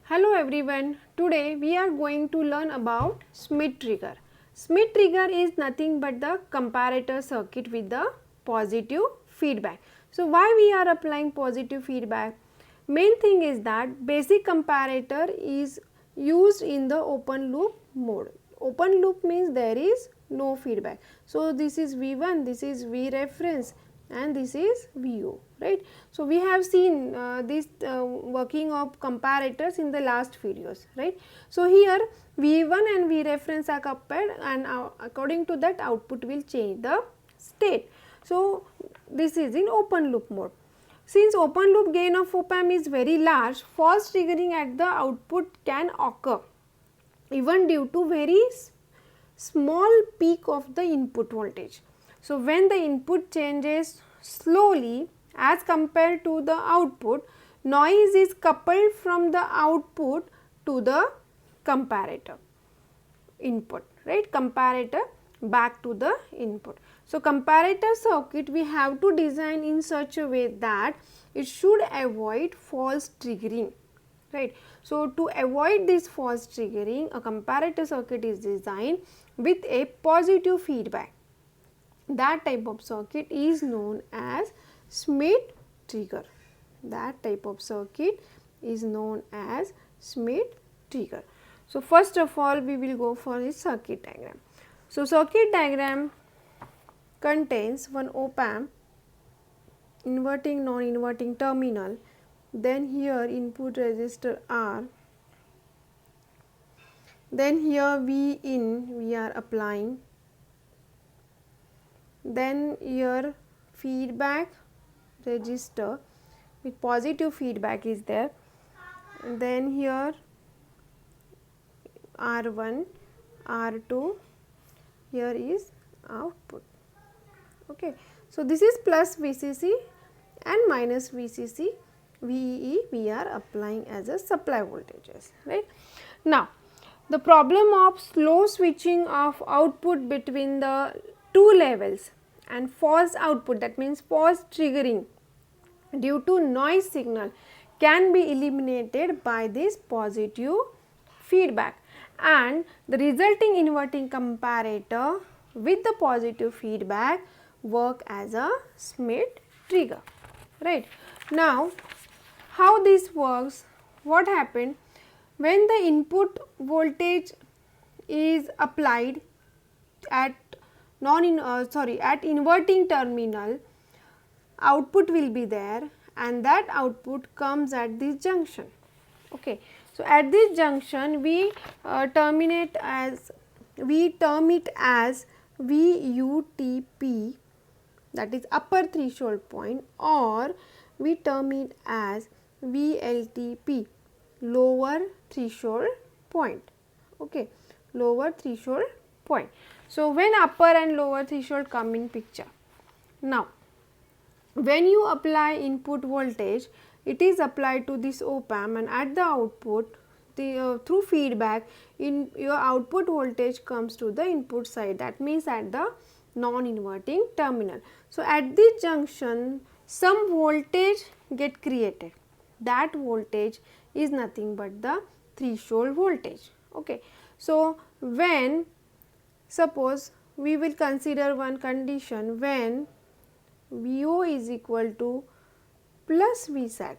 Hello everyone, today we are going to learn about Schmitt trigger. Schmitt trigger is nothing but the comparator circuit with the positive feedback. So why we are applying positive feedback? Main thing is that basic comparator is used in the open loop mode. Open loop means there is no feedback. So this is V1, this is V reference and this is VO, right. So we have seen this working of comparators in the last videos, right. So here V1 and V reference are coupled and according to that output will change the state. So this is in open loop mode. Since open loop gain of op-amp is very large, false triggering at the output can occur even due to very small peak of the input voltage. So when the input changes slowly as compared to the output, noise is coupled from the output to the comparator input, right, comparator back to the input. So comparator circuit we have to design in such a way that it should avoid false triggering, right. So to avoid this false triggering, a comparator circuit is designed with a positive feedback. That type of circuit is known as Schmitt trigger. That type of circuit is known as Schmitt trigger. So first of all we will go for the circuit diagram. So circuit diagram contains one op-amp, inverting non-inverting terminal, then here input resistor R, then here V in we are applying, then here feedback resistor with positive feedback is there, and then here R1, R2, here is output. Okay. So this is plus VCC and minus VCC, VEE we are applying as a supply voltages, right. Now the problem of slow switching of output between the two levels and false output, that means false triggering due to noise signal, can be eliminated by this positive feedback, and the resulting inverting comparator with the positive feedback work as a Schmitt trigger, right. Now how this works, what happened when the input voltage is applied at at inverting terminal, output will be there and that output comes at this junction. Okay. So at this junction we term it as VUTP, that is upper threshold point, or we term it as VLTP, lower threshold point. Okay, lower threshold point. So when upper and lower threshold come in picture. Now when you apply input voltage, it is applied to this op-amp and at the output through feedback in your output voltage comes to the input side, that means at the non-inverting terminal. So at this junction some voltage get created, that voltage is nothing but the threshold voltage. Okay. So when suppose we will consider one condition when VO is equal to plus Vsat.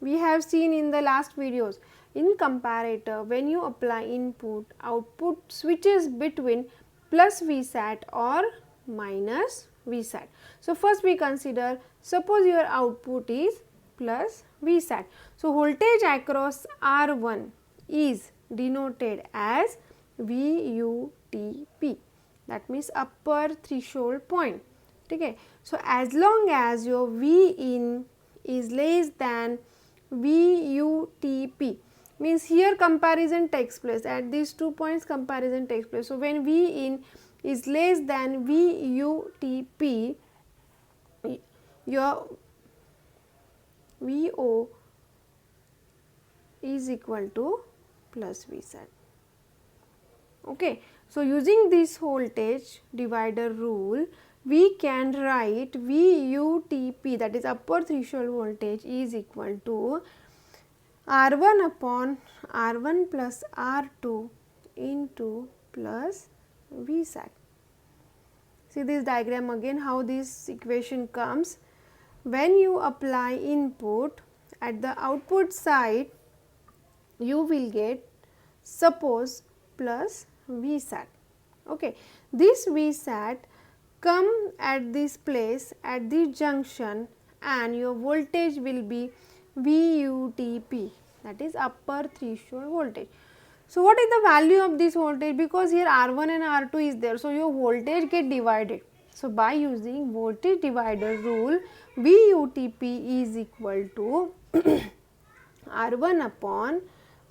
We have seen in the last videos, in comparator when you apply input, output switches between plus Vsat or minus Vsat. So first we consider, suppose your output is plus Vsat. So voltage across R1 is denoted as VUTP, that means upper threshold point. Okay. So as long as your V in is less than VUTP, means here comparison takes place, at these 2 points comparison takes place. So when V in is less than VUTP, your VO is equal to plus Vsat. Okay. So using this voltage divider rule, we can write VUTP, that is upper threshold voltage, is equal to R1 upon R1 plus R2 into plus Vsat. See this diagram again, how this equation comes. When you apply input at the output side, you will get suppose plus Vsat. Okay. This Vsat come at this place at the junction and your voltage will be VUTP, that is upper threshold voltage. So, what is the value of this voltage? Because here R1 and R2 is there, so your voltage get divided. So, by using voltage divider rule, VUTP is equal to R1 upon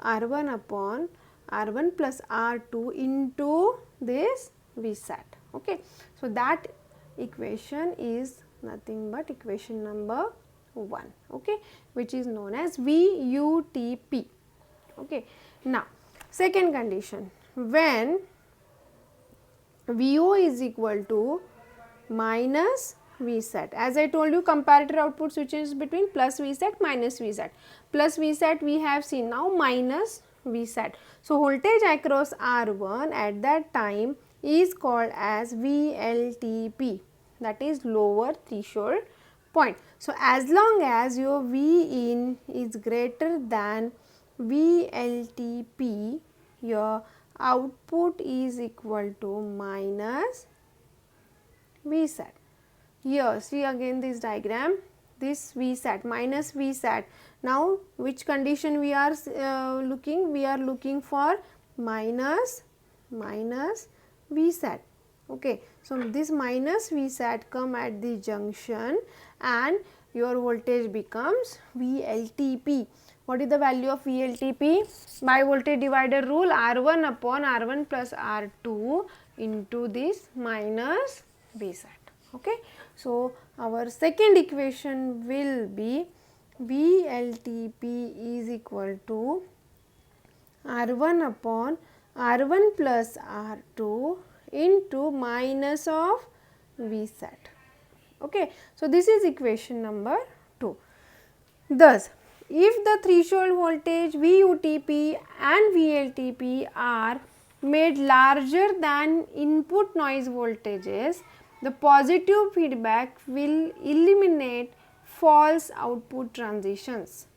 R1 plus R2 into this Vsat. Okay. So, that equation is nothing but equation number 1, okay, which is known as VUTP. Okay. Now, second condition, when VO is equal to minus Vsat. As I told you, comparator output switches between plus Vsat, minus Vsat. Plus Vsat we have seen, now minus Vsat. So, voltage across R1 at that time is called as VLTP, that is lower threshold point. So, as long as your V in is greater than VLTP, your output is equal to minus Vsat. Here see again this diagram, this Vsat, minus Vsat. Now, which condition we are looking? We are looking for minus Vsat. Okay. So, this minus Vsat come at the junction and your voltage becomes VLTP. What is the value of VLTP? By voltage divider rule, R1 upon R1 plus R2 into this minus Vsat. Okay. So, our second equation will be VLTP is equal to R1 upon R1 plus R2 into minus of Vsat. Okay. So, this is equation number 2. Thus, if the threshold voltage VUTP and VLTP are made larger than input noise voltages, the positive feedback will eliminate false output transitions,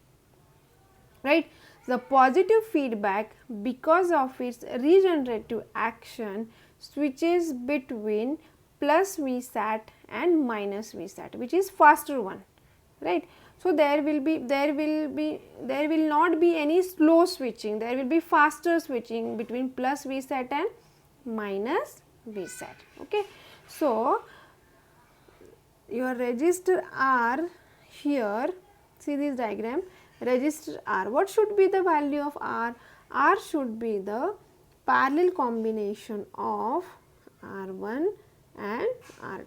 right. The positive feedback, because of its regenerative action, switches between plus Vsat and minus Vsat, which is faster one, right. So, there will not be any slow switching, there will be faster switching between plus Vsat and minus Vsat. Okay. So, your resistor R here, see this diagram, resistor R, what should be the value of R? R should be the parallel combination of R1 and R2.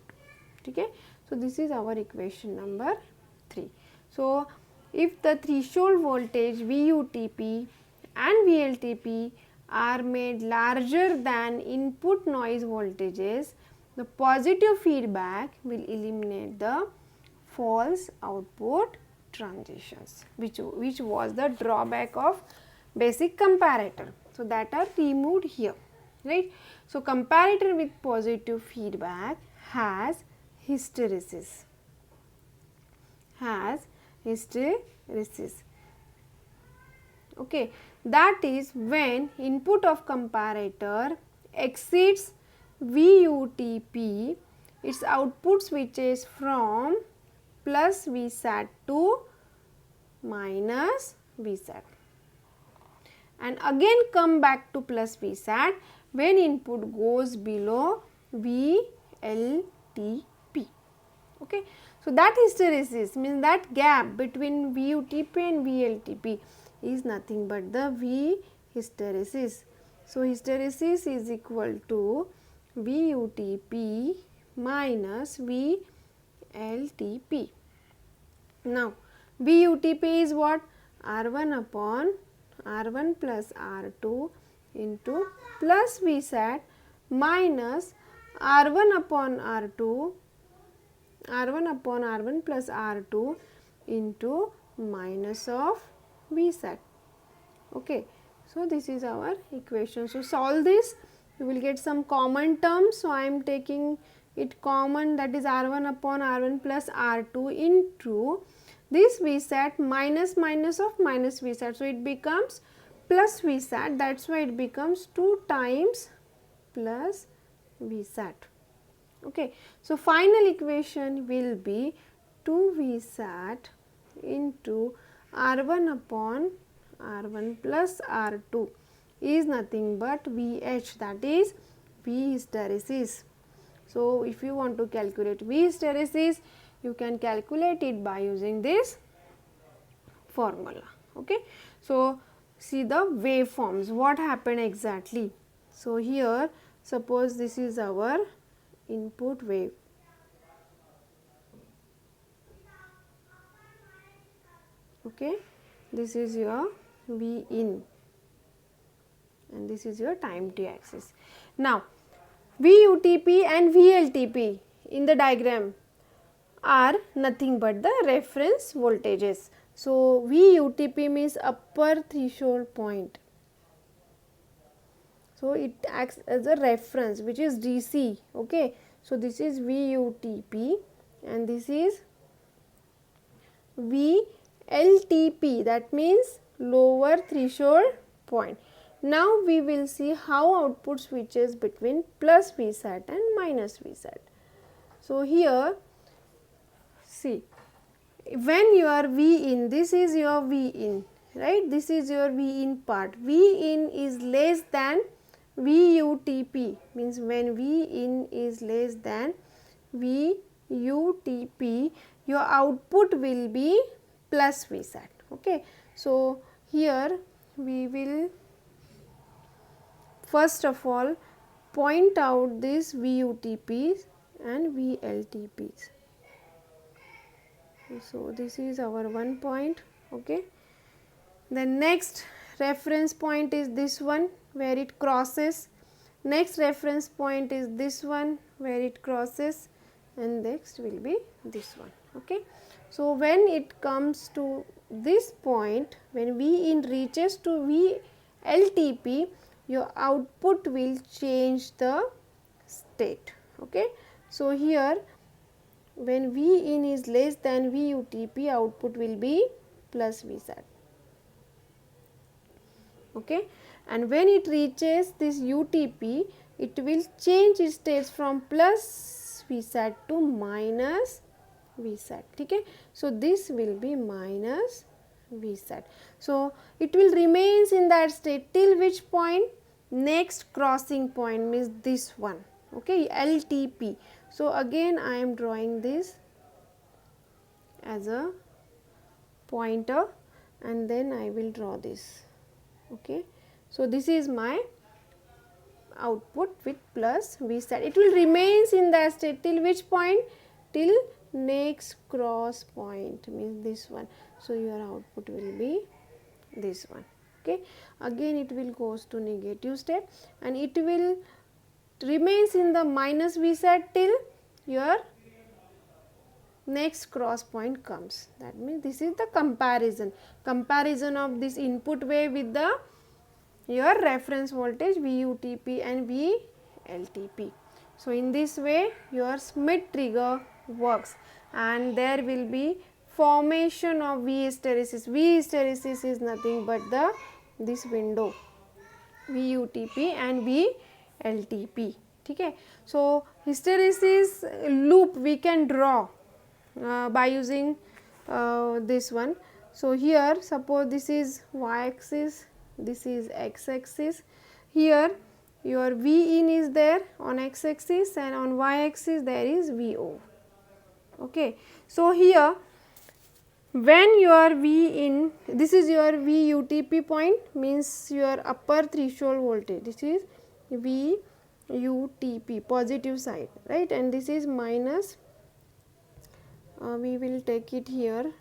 Okay. So, this is our equation number 3. So, if the threshold voltage VUTP and VLTP are made larger than input noise voltages, the positive feedback will eliminate the false output transitions, which was the drawback of basic comparator. So, that are removed here, right. So, comparator with positive feedback has hysteresis, okay. That is when input of comparator exceeds VUTP, its output switches from plus Vsat to minus Vsat and again come back to plus Vsat when input goes below VLTP. Okay. So, that hysteresis means that gap between VUTP and VLTP is nothing but the V hysteresis. So, hysteresis is equal to VUTP minus VLTP. Now, VUTP is what? R1 upon R1 plus R2 into plus Vsat minus R1 upon R2, R1 upon R1 plus R2 into minus of Vsat. Okay, so this is our equation. So solve this, you will get some common terms. So I am taking it common, that is R1 upon R1 plus R2 into this Vsat minus minus of minus Vsat. So it becomes plus Vsat, that is why it becomes 2 times plus Vsat. Okay, so final equation will be 2 Vsat into R1 upon R1 plus R2 is nothing but Vh, that is V hysteresis. So if you want to calculate V hysteresis, you can calculate it by using this formula. Okay, so see the waveforms, what happened exactly. So here suppose this is our input wave. Okay, this is your V in and this is your time t axis. Now VUTP and VLTP in the diagram are nothing but the reference voltages. So VUTP means upper threshold point. So it acts as a reference which is DC. Okay, so this is VUTP and this is VLTP, that means lower threshold point. Now we will see how output switches between plus Vsat and minus Vsat. So here see, when your V in, this is your V in, right, this is your V in part, V in is less than VUTP, means when V in is less than VUTP, your output will be plus Vsat. Okay, so here we will first of all point out this VUTPs and VLTPs. So this is our one point. Okay, the next reference point is this one where it crosses, next reference point is this one where it crosses, and next will be this one. Okay, so when it comes to this point, when V in reaches to VLTP, your output will change the state. Okay, so here when V in is less than VUTP, output will be plus Vsat. Okay, and when it reaches this UTP, it will change its states from plus Vsat to minus Vsat. Okay, so this will be minus Vsat. So it will remains in that state till which point? Next crossing point means this one. Okay, LTP. So again I am drawing this as a pointer and then I will draw this. Okay, so this is my output with plus Vsat. It will remains in that state till which point? Till next cross point, means this one. So your output will be this one. Okay, again it will goes to negative state and it will remains in the minus Vsat till your next cross point comes. That means this is the comparison of this input wave with the your reference voltage VUTP and VLTP. So in this way your Schmitt trigger works and there will be formation of V hysteresis. V hysteresis is nothing but the this window VUTP and VLTP. Okay, so hysteresis loop we can draw by using this one. So here suppose this is y axis, this is x axis, here your V in is there on x axis and on y axis there is VO. Okay, so here when your V in, this is your VUTP point, means your upper threshold voltage, this is VUTP positive side, right, and this is minus, we will take it here,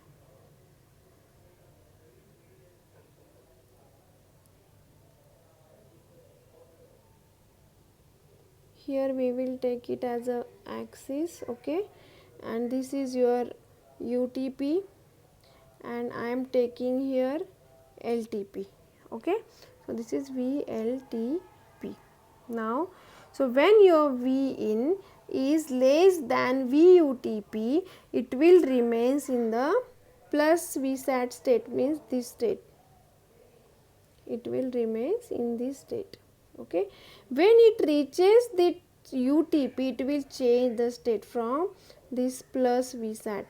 here we will take it as a axis. Okay, and this is your UTP and I am taking here VLTP. Okay, so this is VLTP. Now, so when your V in is less than VUTP, it will remains in the plus Vsat state, means this state. It will remains in this state. Okay, when it reaches the UTP, it will change the state from this plus Vsat.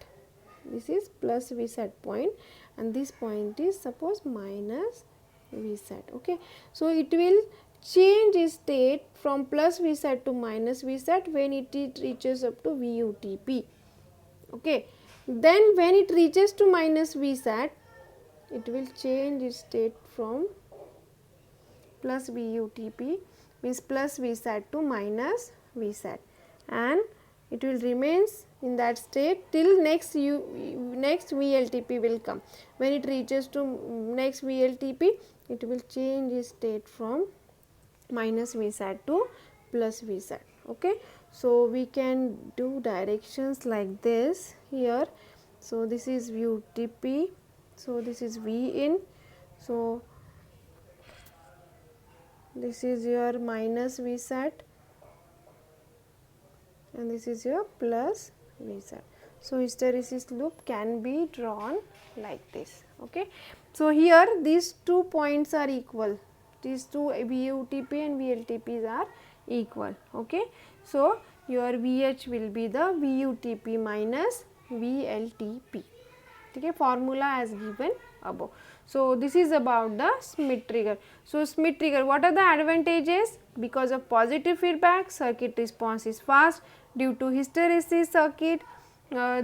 This is plus Vsat point, and this point is suppose minus Vsat. Okay, so it will change its state from plus Vsat to minus Vsat when it reaches up to VUTP. Okay, then when it reaches to minus Vsat, it will change its state from plus VUTP, means plus Vsat to minus Vsat, and it will remains in that state till next VLTP will come. When it reaches to next VLTP, it will change its state from minus Vsat to plus Vsat. Okay, so we can do directions like this here. So this is VUTP, so this is V in, so this is your minus Vsat, and this is your plus Vsat. So hysteresis loop can be drawn like this. Okay, so here these 2 points are equal, these two VUTP and VLTPs are equal. Okay, so your VH will be the VUTP minus VLTP. Okay, formula as given above. So this is about the Schmidt trigger. So Schmidt trigger, what are the advantages? Because of positive feedback, circuit response is fast. Due to hysteresis circuit,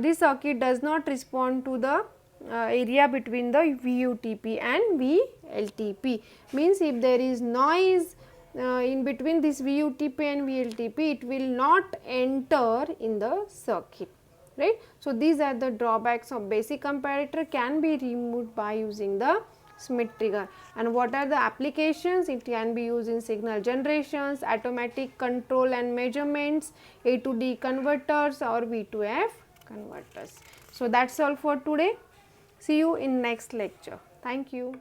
this circuit does not respond to the area between the VUTP and VLTP. Means if there is noise in between this VUTP and VLTP, it will not enter in the circuit. Right. So these are the drawbacks of basic comparator, can be removed by using the Schmidt trigger. And what are the applications? It can be used in signal generations, automatic control and measurements, A to D converters or V to F converters. So that's all for today. See you in next lecture. Thank you.